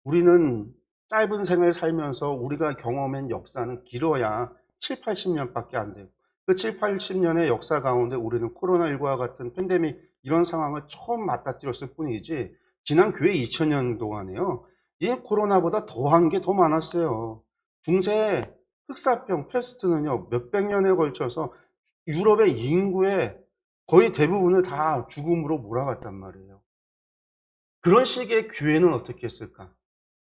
우리는 짧은 생을 살면서 우리가 경험한 역사는 길어야 7, 80년밖에 안 돼요. 그 7, 80년의 역사 가운데 우리는 코로나19와 같은 팬데믹 이런 상황을 처음 맞닥뜨렸을 뿐이지, 지난 교회 2000년 동안에요, 이 코로나보다 더한 게 더 많았어요. 중세 흑사병, 패스트는요, 몇백 년에 걸쳐서 유럽의 인구의 거의 대부분을 다 죽음으로 몰아갔단 말이에요. 그런 시기에 교회는 어떻게 했을까?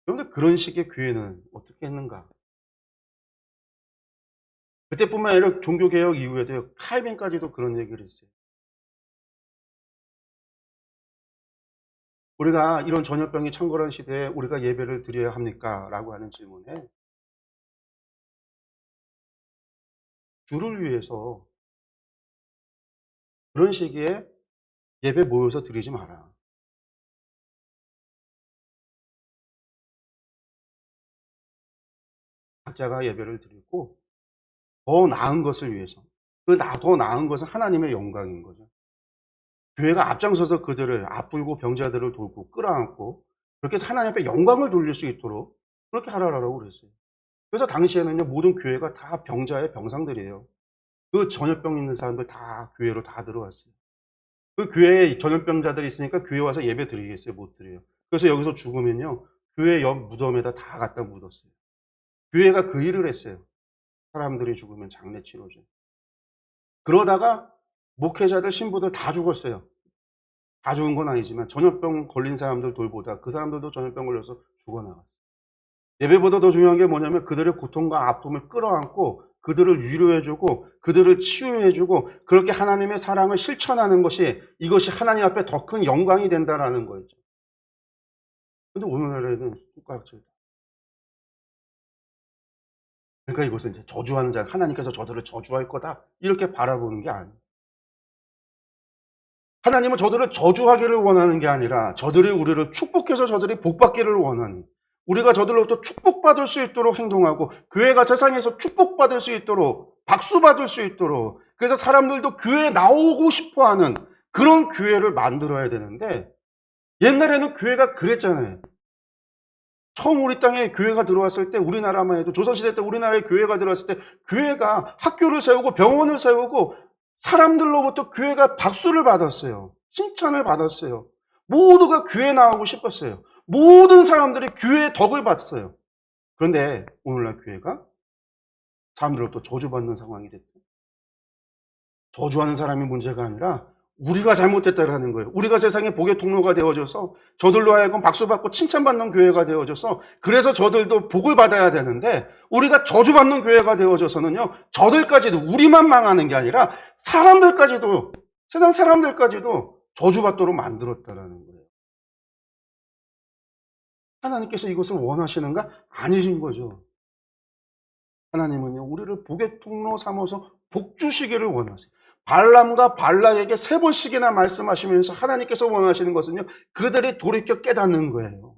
그런데 그런 식의 교회는 어떻게 했는가? 그때뿐만 아니라 종교개혁 이후에도 칼빈까지도 그런 얘기를 했어요. 우리가 이런 전염병이 창궐한 시대에 우리가 예배를 드려야 합니까? 라고 하는 질문에, 주를 위해서 그런 시기에 예배 모여서 드리지 마라. 각자가 예배를 드리고 더 나은 것을 위해서, 더 나은 것은 하나님의 영광인 거죠. 교회가 앞장서서 그들을, 아프고 병자들을 돌고 끌어안고 그렇게 해서 하나님 앞에 영광을 돌릴 수 있도록 그렇게 하라라고 그랬어요. 그래서 당시에는요, 모든 교회가 다 병자의 병상들이에요. 그 전염병 있는 사람들 다 교회로 다 들어왔어요. 그 교회에 전염병자들이 있으니까 교회 와서 예배 드리겠어요? 못 드려요. 그래서 여기서 죽으면요, 교회 옆 무덤에다 다 갖다 묻었어요. 교회가 그 일을 했어요. 사람들이 죽으면 장례 치러줘. 그러다가 목회자들, 신부들 다 죽었어요. 다 죽은 건 아니지만 전염병 걸린 사람들 돌보다 그 사람들도 전염병 걸려서 죽어나갔어요. 예배보다 더 중요한 게 뭐냐면 그들의 고통과 아픔을 끌어안고 그들을 위로해주고 그들을 치유해주고 그렇게 하나님의 사랑을 실천하는 것이, 이것이 하나님 앞에 더 큰 영광이 된다라는 거였죠. 근데 오늘날에는 손가락질. 그러니까 이것은 이제 저주하는 자, 하나님께서 저들을 저주할 거다 이렇게 바라보는 게 아니에요. 하나님은 저들을 저주하기를 원하는 게 아니라 저들이 우리를 축복해서 저들이 복받기를 원하는, 우리가 저들로부터 축복받을 수 있도록 행동하고 교회가 세상에서 축복받을 수 있도록, 박수받을 수 있도록, 그래서 사람들도 교회에 나오고 싶어하는 그런 교회를 만들어야 되는데, 옛날에는 교회가 그랬잖아요. 처음 우리 땅에 교회가 들어왔을 때, 우리나라만 해도 조선시대 때 우리나라에 교회가 들어왔을 때 교회가 학교를 세우고 병원을 세우고 사람들로부터 교회가 박수를 받았어요. 칭찬을 받았어요. 모두가 교회 나오고 싶었어요. 모든 사람들이 교회의 덕을 봤어요. 그런데 오늘날 교회가 사람들로부터 저주받는 상황이 됐다. 저주하는 사람이 문제가 아니라 우리가 잘못했다라는 거예요. 우리가 세상의 복의 통로가 되어져서 저들로 하여금 박수받고 칭찬받는 교회가 되어져서, 그래서 저들도 복을 받아야 되는데 우리가 저주받는 교회가 되어져서는요, 저들까지도, 우리만 망하는 게 아니라 사람들까지도, 세상 사람들까지도 저주받도록 만들었다라는 거예요. 하나님께서 이것을 원하시는가? 아니신 거죠. 하나님은요, 우리를 복의 통로 삼아서 복 주시기를 원하세요. 발람과 발락에게 3번씩이나 말씀하시면서 하나님께서 원하시는 것은요, 그들이 돌이켜 깨닫는 거예요.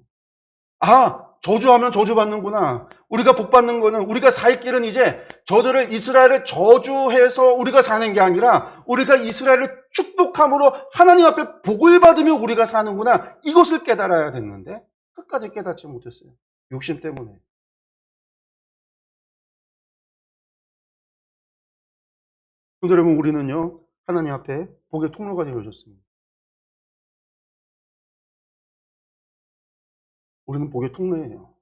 아, 저주하면 저주받는구나. 우리가 복받는 거는, 우리가 살 길은 이제 저들을, 이스라엘을 저주해서 우리가 사는 게 아니라 우리가 이스라엘을 축복함으로 하나님 앞에 복을 받으며 우리가 사는구나. 이것을 깨달아야 됐는데 끝까지 깨닫지 못했어요. 욕심 때문에. 근데 여러분, 우리는요, 하나님 앞에 복의 통로가 되어졌습니다. 우리는 복의 통로예요.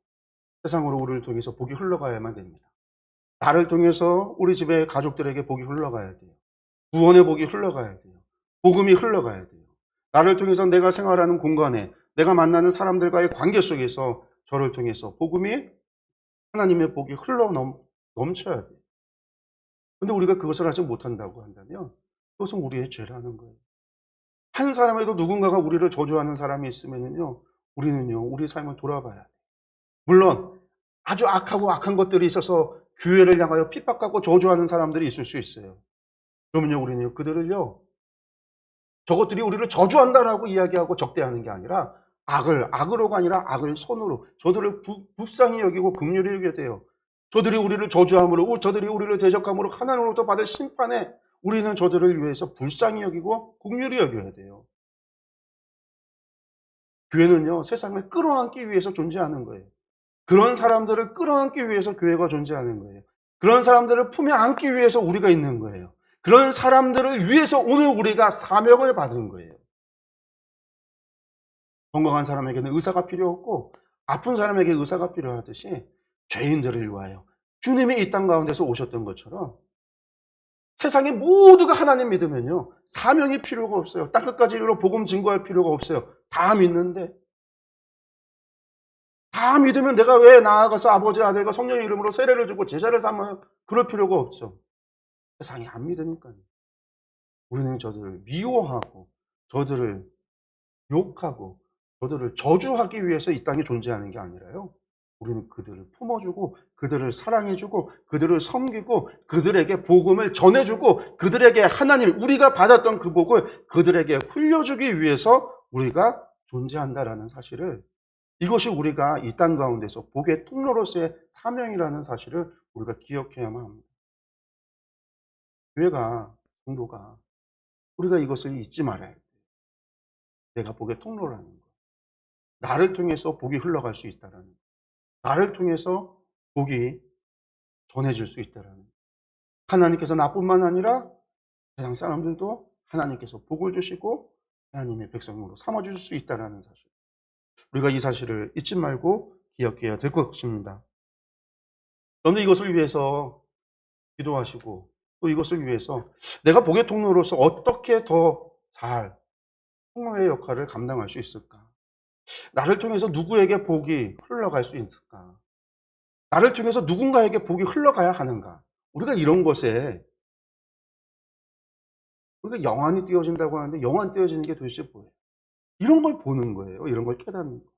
세상으로 우리를 통해서 복이 흘러가야만 됩니다. 나를 통해서 우리 집의 가족들에게 복이 흘러가야 돼요. 구원의 복이 흘러가야 돼요. 복음이 흘러가야 돼요. 나를 통해서 내가 생활하는 공간에, 내가 만나는 사람들과의 관계 속에서 저를 통해서 복음이, 하나님의 복이 넘쳐야 돼요. 근데 우리가 그것을 하지 못한다고 한다면 그것은 우리의 죄라는 거예요. 한 사람에도 누군가가 우리를 저주하는 사람이 있으면요, 우리는요, 우리 삶을 돌아봐야 돼요. 물론 아주 악하고 악한 것들이 있어서 교회를 향하여 핍박하고 저주하는 사람들이 있을 수 있어요. 그러면요, 우리는 그들을요, 저것들이 우리를 저주한다라고 이야기하고 적대하는 게 아니라 악을 악으로가 아니라 악을 선으로, 저들을 불쌍히 여기고 긍휼히 여겨야 돼요. 저들이 우리를 저주함으로, 저들이 우리를 대적함으로 하나님으로부터 받을 심판에 우리는 저들을 위해서 불쌍히 여기고 긍휼히 여겨야 돼요. 교회는요, 세상을 끌어안기 위해서 존재하는 거예요. 그런 사람들을 끌어안기 위해서 교회가 존재하는 거예요. 그런 사람들을 품에 안기 위해서 우리가 있는 거예요. 그런 사람들을 위해서 오늘 우리가 사명을 받은 거예요. 건강한 사람에게는 의사가 필요 없고 아픈 사람에게 의사가 필요하듯이 죄인들을 위하여 주님이 이 땅 가운데서 오셨던 것처럼 세상의 모두가 하나님 믿으면요, 사명이 필요가 없어요. 땅끝까지 이르러 복음 증거할 필요가 없어요. 다 믿는데, 다 믿으면 내가 왜 나아가서 아버지, 아들과 성령의 이름으로 세례를 주고 제자를 삼아요? 그럴 필요가 없죠. 세상이 안 믿으니까요. 우리는 저들을 미워하고 저들을 욕하고 저들을 저주하기 위해서 이 땅에 존재하는 게 아니라요, 우리는 그들을 품어주고 그들을 사랑해주고 그들을 섬기고 그들에게 복음을 전해주고 그들에게 하나님, 우리가 받았던 그 복을 그들에게 흘려주기 위해서 우리가 존재한다라는 사실을, 이것이 우리가 이 땅 가운데서 복의 통로로서의 사명이라는 사실을 우리가 기억해야만 합니다. 교회가, 성도가, 우리가 이것을 잊지 말아야 돼요. 내가 복의 통로라는 거. 나를 통해서 복이 흘러갈 수 있다라는 거. 나를 통해서 복이 전해질 수 있다라는 거. 하나님께서 나뿐만 아니라 세상 사람들도 하나님께서 복을 주시고 하나님의 백성으로 삼아주실 수 있다라는 사실. 우리가 이 사실을 잊지 말고 기억해야 될 것입니다. 여러분들 이것을 위해서 기도하시고 또 이것을 위해서 내가 복의 통로로서 어떻게 더 잘 통로의 역할을 감당할 수 있을까? 나를 통해서 누구에게 복이 흘러갈 수 있을까? 나를 통해서 누군가에게 복이 흘러가야 하는가? 우리가 이런 것에, 우리가 영안이 띄어진다고 하는데 영안 띄어지는 게 도대체 뭐예요? 이런 걸 보는 거예요. 이런 걸 깨닫는 거.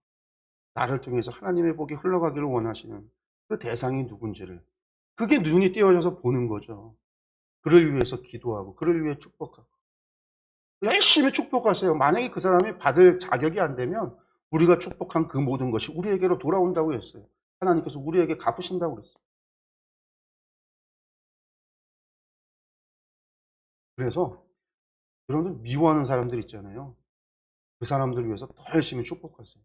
나를 통해서 하나님의 복이 흘러가기를 원하시는 그 대상이 누군지를, 그게 눈이 띄어져서 보는 거죠. 그를 위해서 기도하고 그를 위해 축복하고 열심히 축복하세요. 만약에 그 사람이 받을 자격이 안 되면 우리가 축복한 그 모든 것이 우리에게로 돌아온다고 했어요. 하나님께서 우리에게 갚으신다고 그랬어요. 그래서 여러분들 미워하는 사람들 있잖아요. 그 사람들 위해서 더 열심히 축복하세요.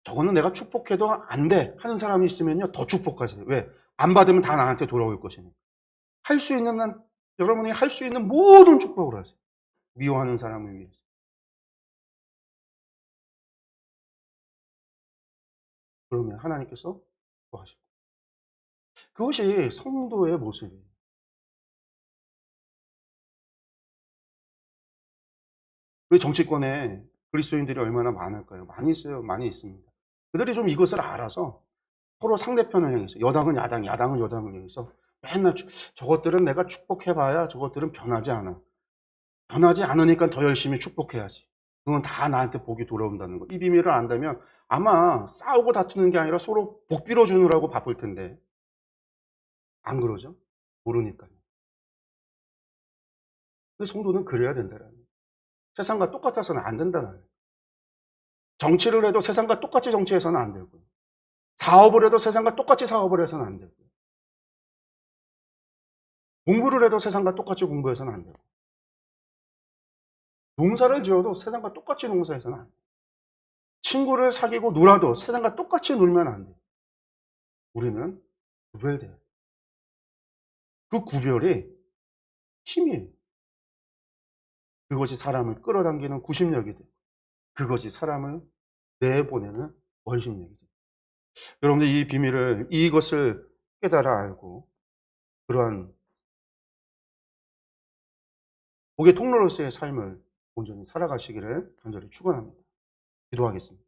저거는 내가 축복해도 안 돼 하는 사람이 있으면요, 더 축복하세요. 왜? 안 받으면 다 나한테 돌아올 것이니까. 할 수 있는 한, 여러분이 할 수 있는 모든 축복을 하세요. 미워하는 사람을 위해서. 그러면 하나님께서 축복하시고. 그것이 성도의 모습이에요. 우리 정치권에 그리스도인들이 얼마나 많을까요? 많이 있어요. 많이 있습니다. 그들이 좀 이것을 알아서 서로 상대편을 향해서, 여당은 야당, 야당은 여당을 향해서 맨날 저것들은 내가 축복해봐야 저것들은 변하지 않아. 변하지 않으니까 더 열심히 축복해야지. 그건 다 나한테 복이 돌아온다는 거. 이 비밀을 안다면 아마 싸우고 다투는 게 아니라 서로 복 빌어주느라고 바쁠 텐데. 안 그러죠? 모르니까요. 근데 성도는 그래야 된다라는 거예요. 세상과 똑같아서는 안 된다는 거예요. 정치를 해도 세상과 똑같이 정치해서는 안 되고요. 사업을 해도 세상과 똑같이 사업을 해서는 안 되고요. 공부를 해도 세상과 똑같이 공부해서는 안 되고. 농사를 지어도 세상과 똑같이 농사해서는 안 돼요. 친구를 사귀고 놀아도 세상과 똑같이 놀면 안 돼요. 우리는 구별돼야 돼요. 그 구별이 힘이에요. 그것이 사람을 끌어당기는 구심력이 돼요. 그것이 사람을 내보내는 원심력이 돼요. 여러분들 이 비밀을, 이것을 깨달아 알고 그러한 복의 통로로서의 삶을 온전히 살아가시기를 간절히 축원합니다. 기도하겠습니다.